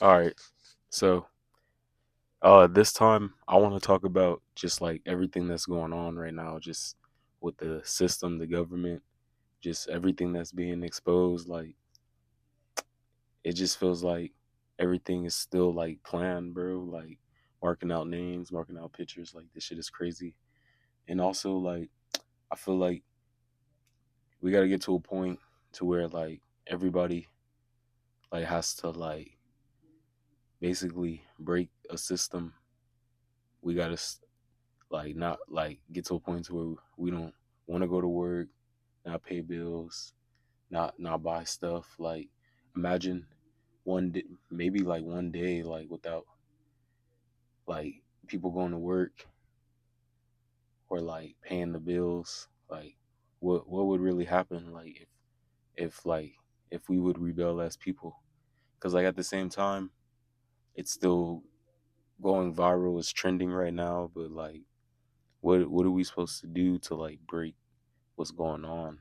All right. So, this time I want to talk about just like everything that's going on right now, just with the system, the government, just everything that's being exposed. Like, it just feels like everything is still like planned, bro. Like, marking out names, marking out pictures. Like, this shit is crazy. And also, like, I feel like we got to get to a point to where like everybody like has to like basically break a system. We got to like not like get to a point to where we don't want to go to work, not pay bills, not buy stuff. Like imagine one day, maybe like one day, like without like people going to work or like paying the bills. Like what would really happen? Like if like if we would rebel as people, because like at the same time, it's still going viral. It's trending right now, but like what are we supposed to do to like break what's going on?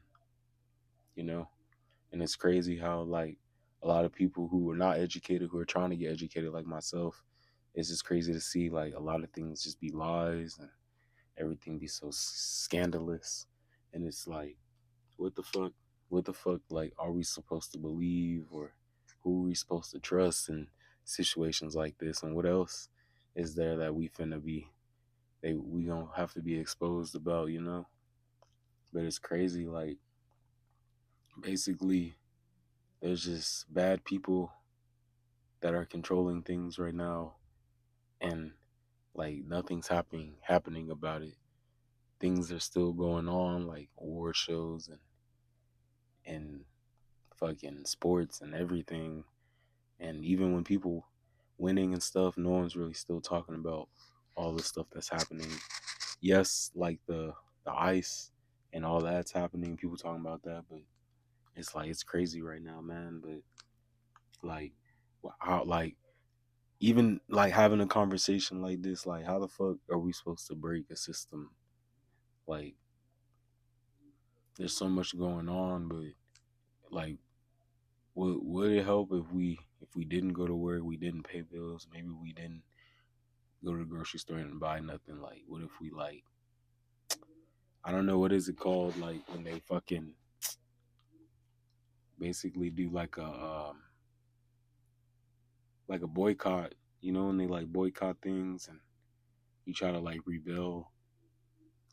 You know? And it's crazy how like a lot of people who are not educated, who are trying to get educated like myself, it's just crazy to see like a lot of things just be lies and everything be so scandalous. And it's like, what the fuck? What the fuck? Like, are we supposed to believe or who are we supposed to trust in situations like this? And what else is there that we finna be? We gonna have to be exposed about, you know? But it's crazy. Like, basically, there's just bad people that are controlling things right now, and like nothing's happening about it. Things are still going on, like award shows and fucking sports and everything. And even when people winning and stuff, no one's really still talking about all the stuff that's happening. Yes, like the ice and all that's happening, people talking about that, but it's like it's crazy right now, man. But like how like even like having a conversation like this, like how the fuck are we supposed to break a system? Like there's so much going on, but like would it help if we didn't go to work, we didn't pay bills, maybe we didn't go to the grocery store and buy nothing? Like what if we like I don't know what is it called, like when they fucking basically do like a boycott, you know, when they like boycott things and you try to like rebel.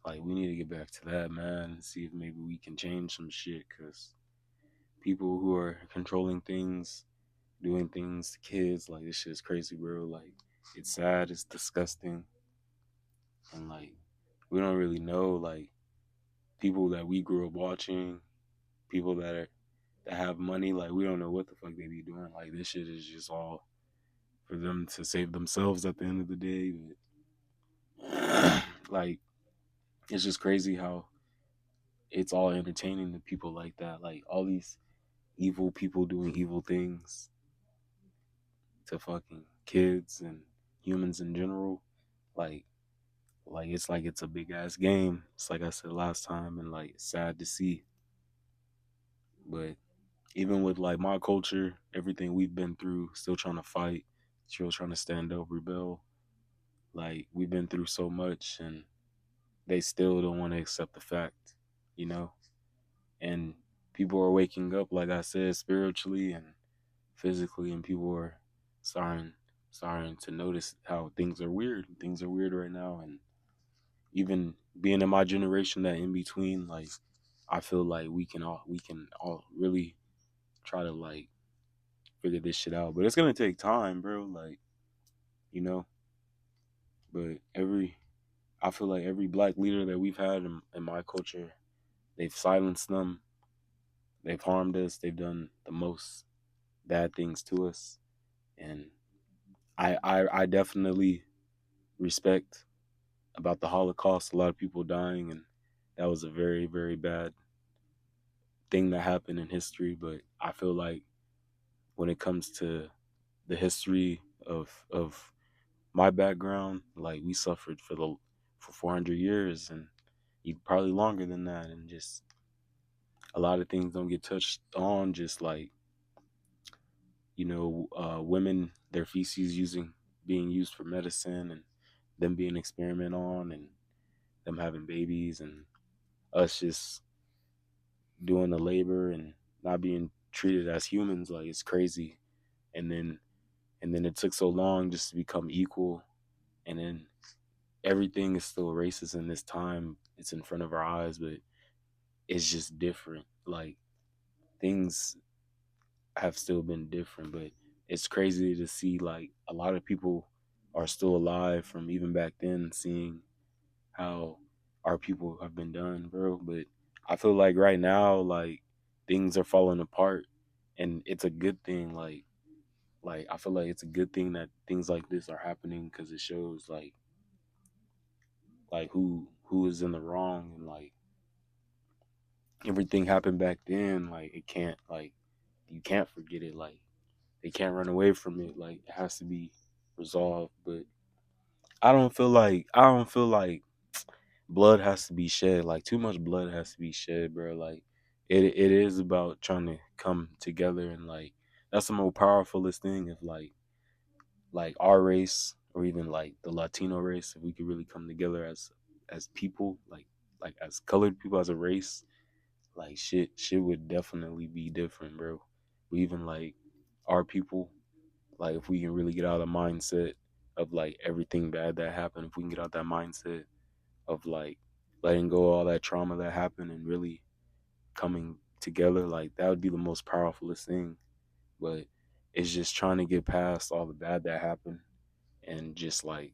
Like we need to get back to that, man, and see if maybe we can change some shit. Cause people who are controlling things, doing things to kids, like this shit is crazy, bro. Like it's sad, it's disgusting, and like we don't really know like people that we grew up watching, people that have money, like we don't know what the fuck they be doing. Like this shit is just all for them to save themselves at the end of the day. But, like it's just crazy how it's all entertaining to people like that. Like all these evil people doing evil things to fucking kids and humans in general. Like like it's a big ass game. It's like I said last time, and like it's sad to see. But even with like my culture, everything we've been through, still trying to fight, still trying to stand up, rebel. Like we've been through so much, and they still don't want to accept the fact, you know. And people are waking up, like I said, spiritually and physically, and people are starting starting to notice how things are weird. Things are weird right now, and even being in my generation, that in between, like I feel like we can all really try to like figure this shit out. But it's gonna take time, bro. Like you know, but every I feel like every black leader that we've had in my culture, they've silenced them, they've harmed us, they've done the most bad things to us, and I definitely respect about the Holocaust. A lot of people dying, and that was a very bad thing that happened in history. But I feel like when it comes to the history of my background, like we suffered for 400 years and even probably longer than that, and just a lot of things don't get touched on. Just like women, their feces being used for medicine, and them being experimented on, and them having babies, and us just doing the labor and not being treated as humans. Like, it's crazy. And then and then it took so long just to become equal, and then everything is still racist in this time. It's in front of our eyes, but it's just different. Like, things have still been different, but it's crazy to see like a lot of people are still alive from even back then, seeing how our people have been done, bro. But I feel like right now, like, things are falling apart, and it's a good thing. Like I feel like it's a good thing that things like this are happening, because it shows like who is in the wrong, and like everything happened back then. Like, it can't, like, you can't forget it. Like, they can't run away from it. Like, it has to be resolved. But I don't feel like blood has to be shed. Like, too much blood has to be shed, bro. Like, it is about trying to come together, and like that's the most powerfulest thing. If like our race, or even like the Latino race, if we could really come together as people, like as colored people, as a race, like shit would definitely be different, bro. But even like our people, like, if we can really get out of the mindset of like everything bad that happened, if we can get out that mindset of like letting go of all that trauma that happened and really coming together, like, that would be the most powerfulest thing. But it's just trying to get past all the bad that happened, and just like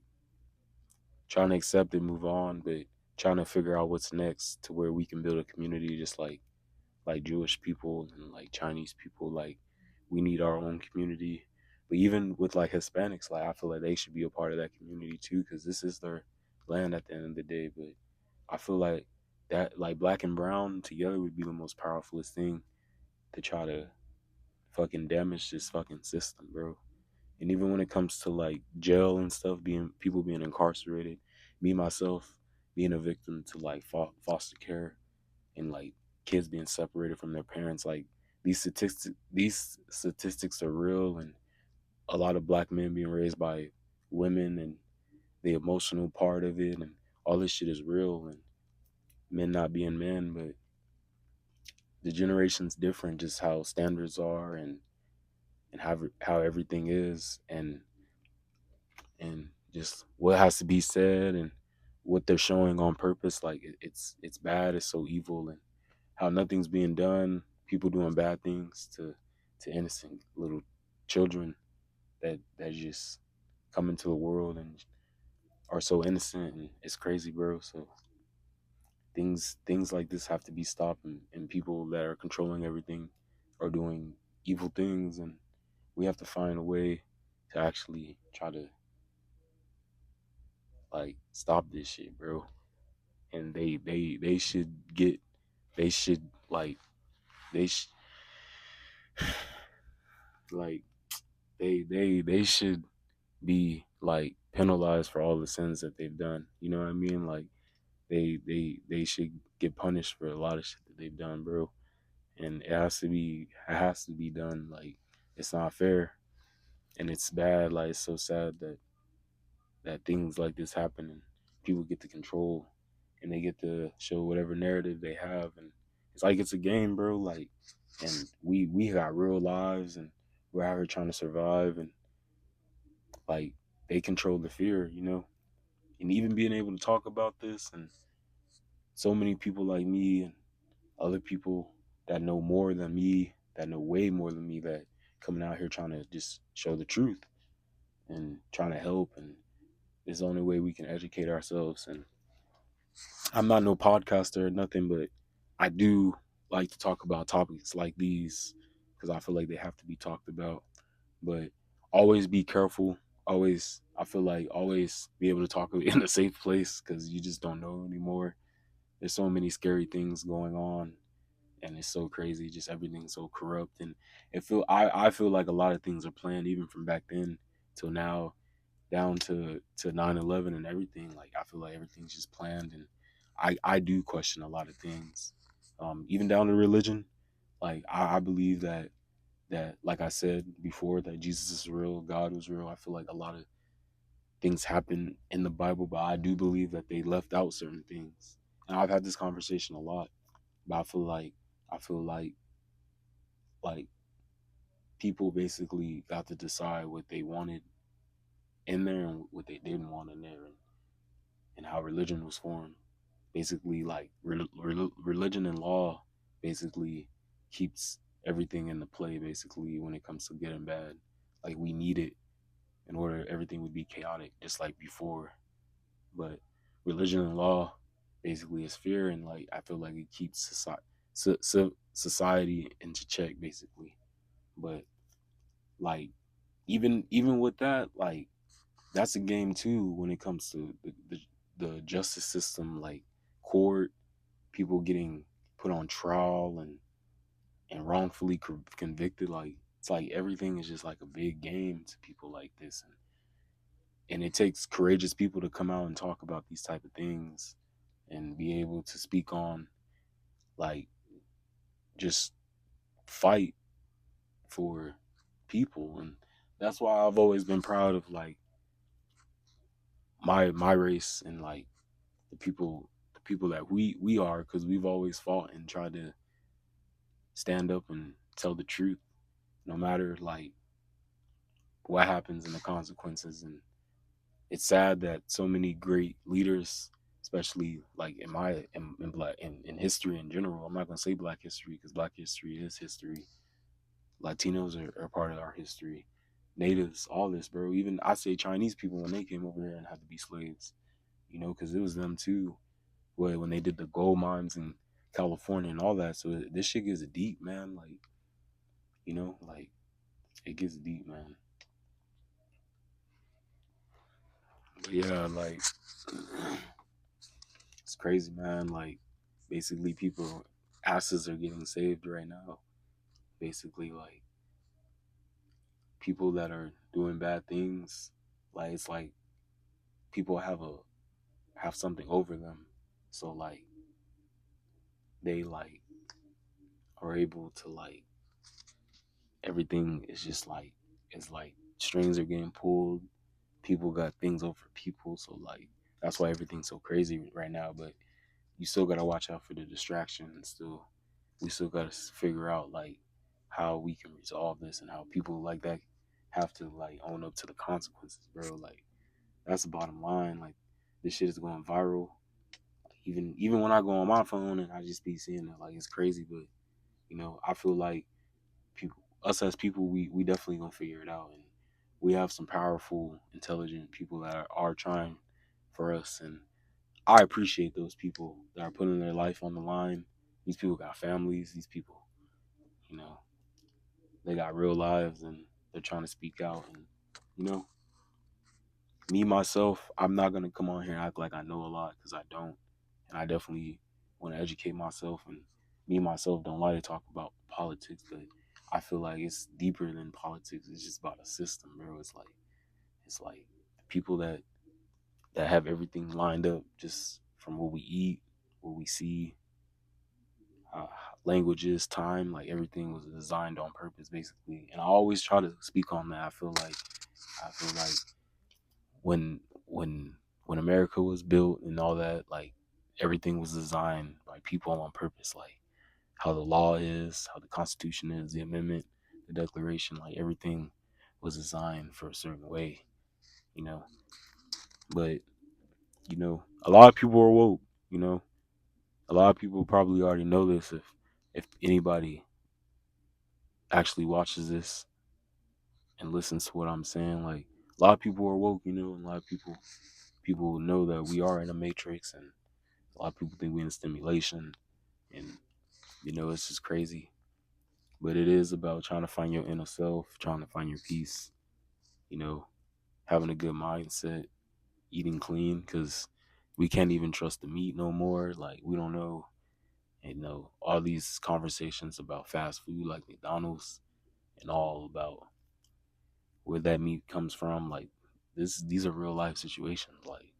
trying to accept it, move on, but trying to figure out what's next to where we can build a community, just like Jewish people and like Chinese people. Like, we need our own community. But even with like Hispanics, like, I feel like they should be a part of that community too, because this is their land at the end of the day. But I feel like that, like, black and brown together would be the most powerfulest thing to try to fucking damage this fucking system, bro. And even when it comes to like jail and stuff, being people being incarcerated, me myself being a victim to like foster care, and like kids being separated from their parents, like, these statistics are real, and a lot of black men being raised by women, and the emotional part of it, and all this shit is real, and men not being men. But the generation's different, just how standards are, and how everything is, and just what has to be said, and what they're showing on purpose. Like, it's bad, it's so evil, and how nothing's being done, people doing bad things to innocent little children that just come into the world and are so innocent, and it's crazy, bro. So things like this have to be stopped, and people that are controlling everything are doing evil things, and we have to find a way to actually try to like stop this shit, bro. And they should get, they should like they sh- like they should be like penalized for all the sins that they've done. You know what I mean? Like, they should get punished for a lot of shit that they've done, bro. And it has to be done. Like, it's not fair, and it's bad. Like, it's so sad that things like this happen, and people get to control, and they get to show whatever narrative they have, and it's like it's a game, bro. Like, and we got real lives, and we're out here trying to survive, and like, they control the fear, and even being able to talk about this, and so many people like me and other people that know more than me, that know way more than me, that coming out here trying to just show the truth and trying to help, and it's the only way we can educate ourselves. And I'm not no podcaster or nothing, but I do like to talk about topics like these, because I feel like they have to be talked about. But always be careful. Always, I feel like, always be able to talk in a safe place, because you just don't know anymore. There's so many scary things going on, and it's so crazy. Just everything's so corrupt, and I feel like a lot of things are planned, even from back then till now, down to 9/11 and everything. Like, I feel like everything's just planned, and I do question a lot of things, even down to religion. Like, I believe that that, like I said before, that Jesus is real, God was real. I feel like a lot of things happen in the Bible, but I do believe that they left out certain things. And I've had this conversation a lot, but I feel like like people basically got to decide what they wanted in there and what they didn't want in there, and how religion was formed. Basically, like religion and law basically keeps everything in the play. Basically, when it comes to good and bad, like we need it in order everything would be chaotic, just like before. But religion and law basically is fear, and like I feel like it keeps society into check, basically. But like even with that, like that's a game too when it comes to the justice system, like court, people getting put on trial and wrongfully convicted. Like it's like everything is just like a big game to people like this, and it takes courageous people to come out and talk about these type of things and be able to speak on, like, just fight for people. And that's why I've always been proud of like my race, and like the people that we are, because we've always fought and tried to stand up and tell the truth, no matter like what happens and the consequences. And it's sad that so many great leaders, especially like in black in history in general. I'm not gonna say black history because black history is history. Latinos are part of our history. Natives, all this, bro. Even I say Chinese people when they came over here and had to be slaves, because it was them too. When they did the gold mines in California and all that. So this shit gets deep, man. Like it gets deep, man. But yeah, like it's crazy, man. Like basically, people asses are getting saved right now. Basically, like people that are doing bad things, like it's like people have something over them, so like they like are able to like everything is just like it's like strings are getting pulled. People got things over people, so like that's why everything's so crazy right now. But you still gotta watch out for the distraction, and still we still gotta figure out like how we can resolve this, and how people like that have to like own up to the consequences, bro. Like that's the bottom line. Like this shit is going viral. Even when I go on my phone and I just be seeing it, like it's crazy. But I feel like people, us as people, we definitely gonna figure it out, and we have some powerful, intelligent people that are trying for us, and I appreciate those people that are putting their life on the line. These people got families. These people, you know, they got real lives, and they're trying to speak out. And you know, me myself, I'm not gonna come on here and act like I know a lot because I don't, and I definitely want to educate myself. And me myself don't like to talk about politics, but I feel like it's deeper than politics. It's just about a system, bro. It's like people that have everything lined up just from what we eat, what we see, uh, languages, time, like everything was designed on purpose, basically. And I always try to speak on that. I feel like when when when America was built and all that, like everything was designed by people on purpose, like how the law is, how the Constitution is, the amendment, the Declaration, like everything was designed for a certain way, you know. But a lot of people are woke, you know. A lot of people probably already know this if anybody actually watches this and listens to what I'm saying. Like a lot of people are woke, and a lot of people know that we are in a matrix, and a lot of people think we're in stimulation, and it's just crazy. But it is about trying to find your inner self, trying to find your peace, you know, having a good mindset, eating clean, because we can't even trust the meat no more. Like we don't know, all these conversations about fast food like McDonald's and all about where that meat comes from. Like these are real life situations. Like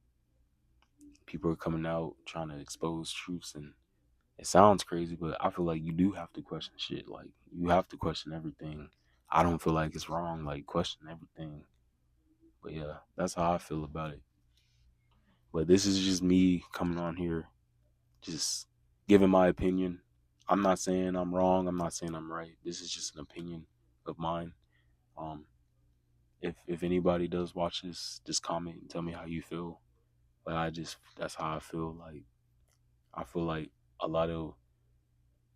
people are coming out trying to expose truths, and it sounds crazy, but I feel like you do have to question shit. Like you have to question everything. I don't feel like it's wrong. Like question everything. But yeah, that's how I feel about it. But this is just me coming on here, just giving my opinion. I'm not saying I'm wrong. I'm not saying I'm right. This is just an opinion of mine. Um, if anybody does watch this, just comment and tell me how you feel. But I just that's how I feel. Like I feel like a lot of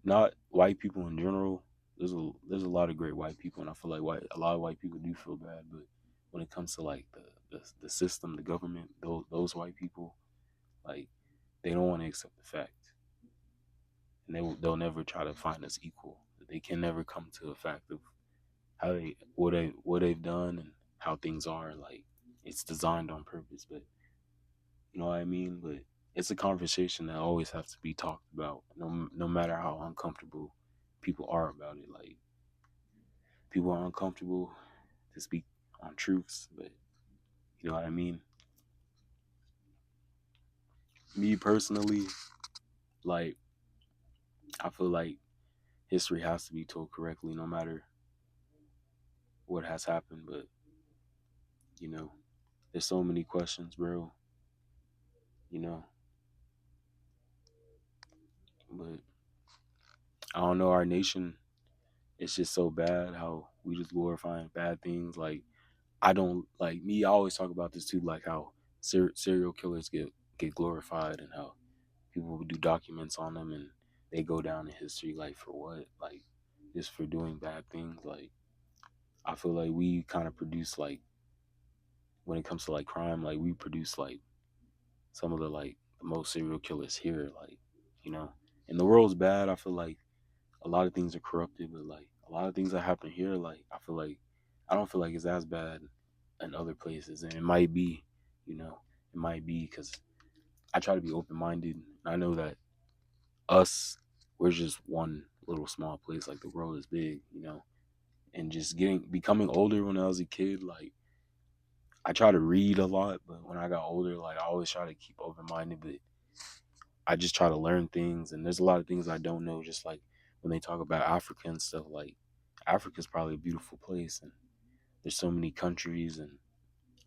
not white people in general. There's a lot of great white people, and I feel like a lot of white people do feel bad. But when it comes to like the system, the government, those white people, like they don't want to accept the fact, and they'll never try to find us equal. They can never come to a fact of how what they've done and how things are. Like it's designed on purpose, but you know what I mean. But it's a conversation that always has to be talked about, no matter how uncomfortable people are about it. Like people are uncomfortable to speak on truths, but you know what I mean. Me personally, like I feel like history has to be told correctly, no matter what has happened. But you know, there's so many questions, bro. You know, but I don't know. Our nation, it's just so bad how we just glorifying bad things. Like I don't like me. I always talk about this too, like how serial killers get glorified and how people would do documents on them and they go down in history like for what, like just for doing bad things. Like I feel like we kind of produce like when it comes to like crime, like we produce like some of the most serial killers here, like you know. And the world's bad. I feel like a lot of things are corrupted, but like a lot of things that happen here, like I feel like I don't feel like it's as bad in other places, and it might be, you know, it might be because I try to be open minded. I know that us, we're just one little small place. Like the world is big, you know, and just becoming older when I was a kid, like I try to read a lot, but when I got older, like I always try to keep open minded, but I just try to learn things, and there's a lot of things I don't know. Just like when they talk about Africa and stuff, like Africa's probably a beautiful place, and there's so many countries, and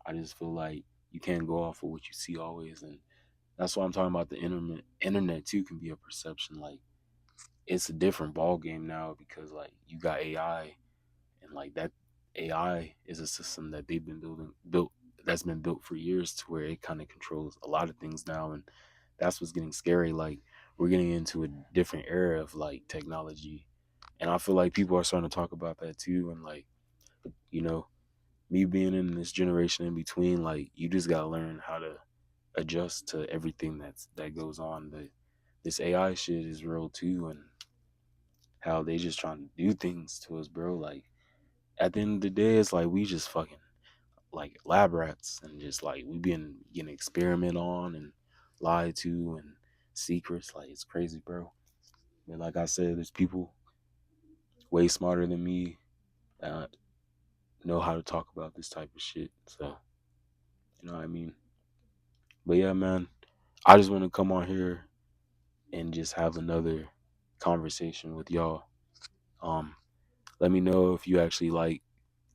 I just feel like you can't go off of what you see always, and that's why I'm talking about the internet. Internet too can be a perception. Like it's a different ball game now because like you got AI, and like that AI is a system that they've been built that's been built for years to where it kind of controls a lot of things now, and that's what's getting scary. Like we're getting into a different era of like technology, and I feel like people are starting to talk about that too. And like you know, me being in this generation in between, like you just gotta learn how to adjust to everything that goes on. But this AI shit is real too, and how they just trying to do things to us, bro. Like at the end of the day, it's like we just fucking like lab rats, and just like we been getting experiment on and lied to and secrets. Like it's crazy, bro. And like I said, there's people way smarter than me that know how to talk about this type of shit. So you know what I mean. But yeah, man, I just want to come on here and just have another conversation with y'all. Um, Let me know if you actually like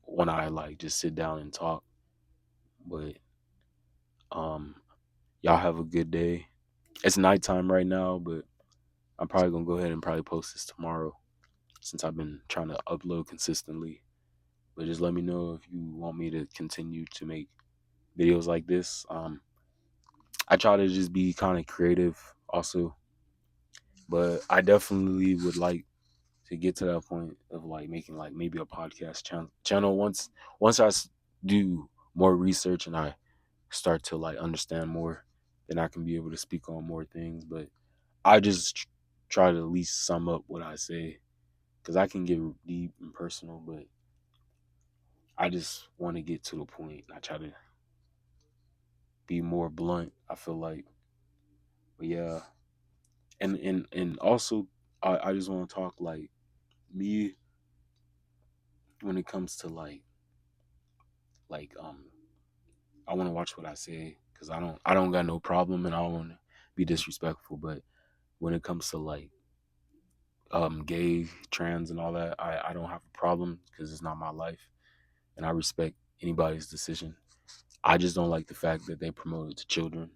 when I like just sit down and talk. But um, y'all have a good day. It's nighttime right now, but I'm probably gonna go ahead and probably post this tomorrow since I've been trying to upload consistently. But just let me know if you want me to continue to make videos like this. I try to just be kind of creative also, but I definitely would like to get to that point of like making like maybe a podcast channel once do more research and I start to like understand more, then I can be able to speak on more things. But I just try to at least sum up what I say because I can get deep and personal, but I just want to get to the point. I try to be more blunt. I feel like, but yeah, and also I just want to talk like me when it comes to like I want to watch what I say because I don't got no problem and I don't want to be disrespectful. But when it comes to like gay, trans, and all that. I don't have a problem because it's not my life, and I respect anybody's decision. I just don't like the fact that they promote it to children.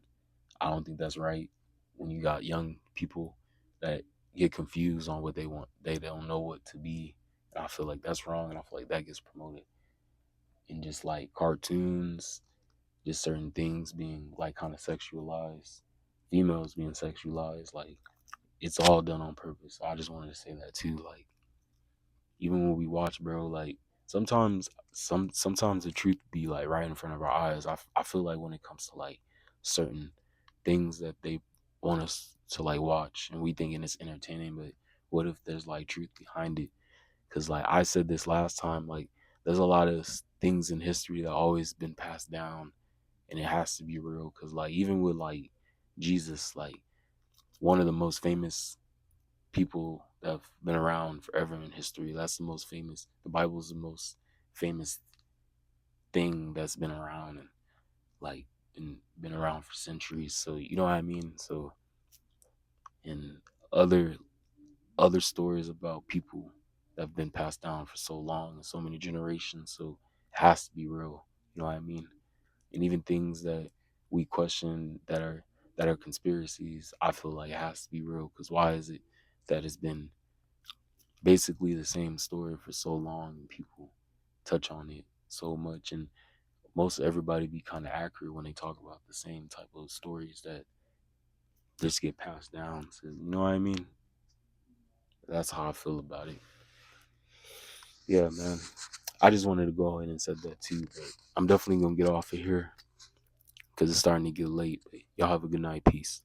I don't think that's right. When you got young people that get confused on what they want, they don't know what to be. I feel like that's wrong, and I feel like that gets promoted in just like cartoons, just certain things being like kind of sexualized, females being sexualized. Like it's all done on purpose. So I just wanted to say that too. Like even when we watch, bro, like sometimes the truth be like right in front of our eyes. I feel like when it comes to like certain things that they want us to like watch and we thinking it's entertaining, but what if there's like truth behind it? Because like I said this last time, like there's a lot of things in history that always been passed down, and it has to be real. Because like even with like Jesus, like one of the most famous people that have been around forever in history. That's the most famous. The Bible is the most famous thing that's been around and like been around for centuries. So you know what I mean. So and other other stories about people that have been passed down for so long and so many generations. So it has to be real. You know what I mean. And even things that we question that are conspiracies, I feel like it has to be real. Because why is it that it's been basically the same story for so long and people touch on it so much, and most everybody be kind of accurate when they talk about the same type of stories that just get passed down, so you know what I mean. That's how I feel about it. Yeah, man, I just wanted to go ahead and said that too, but I'm definitely gonna get off of here because it's starting to get late. But y'all have a good night. Peace.